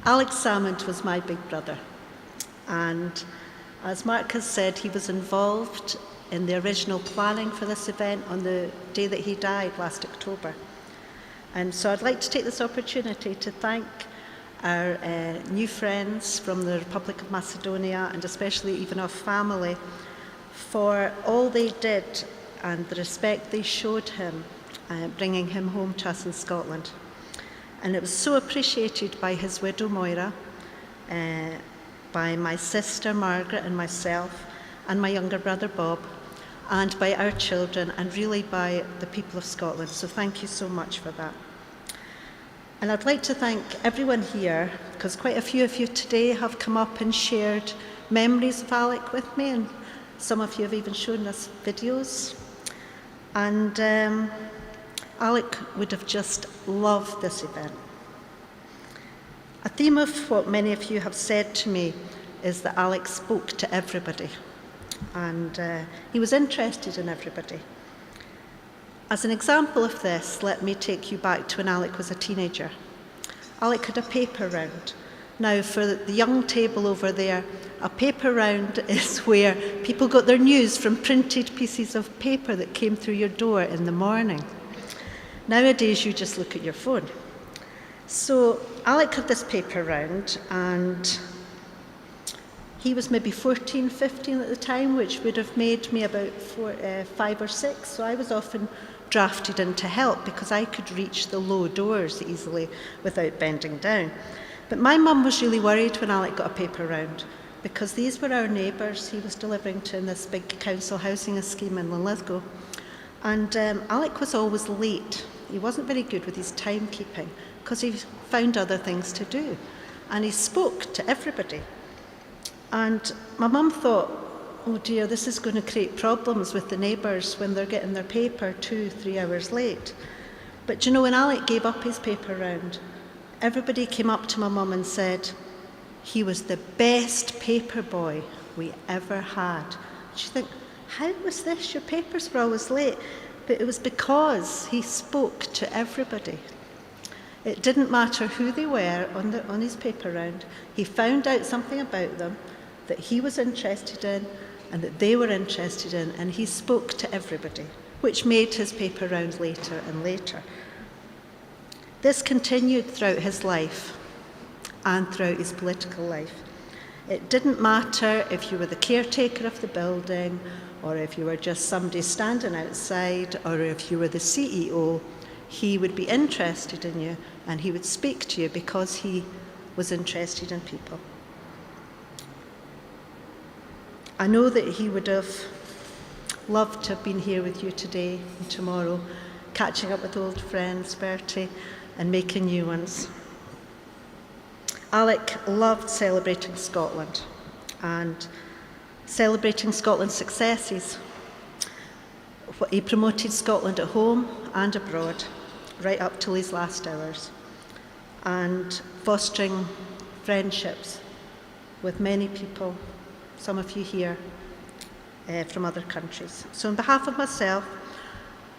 Alex Salmond was my big brother, and as Mark has said, he was involved in the original planning for this event on the day that he died last October. And so I'd like to take this opportunity to thank our new friends from the Republic of Macedonia, and especially Ivanov family, for all they did and the respect they showed him, bringing him home to us in Scotland. And it was so appreciated by his widow Moira, by my sister Margaret and myself, and my younger brother Bob, and by our children, and really by the people of Scotland. So thank you so much for that. And I'd like to thank everyone here, because quite a few of you today have come up and shared memories of Alec with me, and some of you have even shown us videos. And Alec would have just loved this event. A theme of what many of you have said to me is that Alec spoke to everybody, and he was interested in everybody. As an example of this, let me take you back to when Alec was a teenager. Alec had a paper round. Now, for the young table over there, a paper round is where people got their news from printed pieces of paper that came through your door in the morning. Nowadays, you just look at your phone. So Alec had this paper round, and he was maybe 14, 15 at the time, which would have made me about 5 or 6. So I was often drafted in to help because I could reach the low doors easily without bending down. But my mum was really worried when Alec got a paper round, because these were our neighbours he was delivering to in this big council housing scheme in Linlithgow. And Alec was always late. He wasn't very good with his timekeeping because he found other things to do. And he spoke to everybody. And my mum thought, oh dear, this is going to create problems with the neighbours when they're getting their paper 2-3 hours late. But you know, when Alec gave up his paper round, everybody came up to my mum and said, he was the best paper boy we ever had. She'd think, how was this? Your papers were always late. But it was because he spoke to everybody. It didn't matter who they were on his paper round. He found out something about them that he was interested in and that they were interested in, and he spoke to everybody, which made his paper round later and later. This continued throughout his life and throughout his political life. It didn't matter if you were the caretaker of the building, or if you were just somebody standing outside, or if you were the CEO, he would be interested in you and he would speak to you because he was interested in people. I know that he would have loved to have been here with you today and tomorrow, catching up with old friends, Bertie, and making new ones. Alec loved celebrating Scotland and celebrating Scotland's successes. He promoted Scotland at home and abroad, right up till his last hours, and fostering friendships with many people, some of you here, from other countries. So on behalf of myself,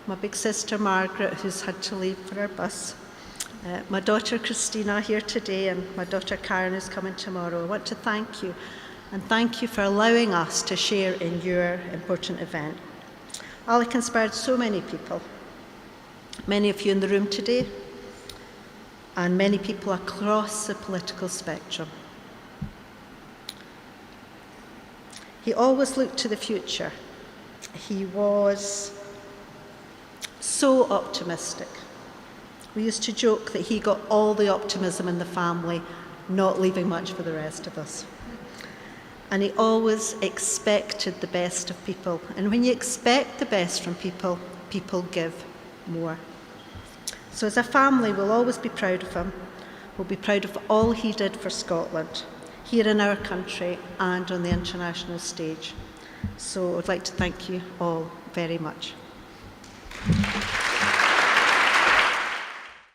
my big sister Margaret, who's had to leave for her bus, my daughter Christina here today, and my daughter Karen who's coming tomorrow, I want to thank you, and thank you for allowing us to share in your important event. Alec inspired so many people, many of you in the room today, and many people across the political spectrum. He always looked to the future. He was so optimistic. We used to joke that he got all the optimism in the family, not leaving much for the rest of us. And he always expected the best of people. And when you expect the best from people, people give more. So as a family, we'll always be proud of him. We'll be proud of all he did for Scotland, here in our country and on the international stage. So I'd like to thank you all very much.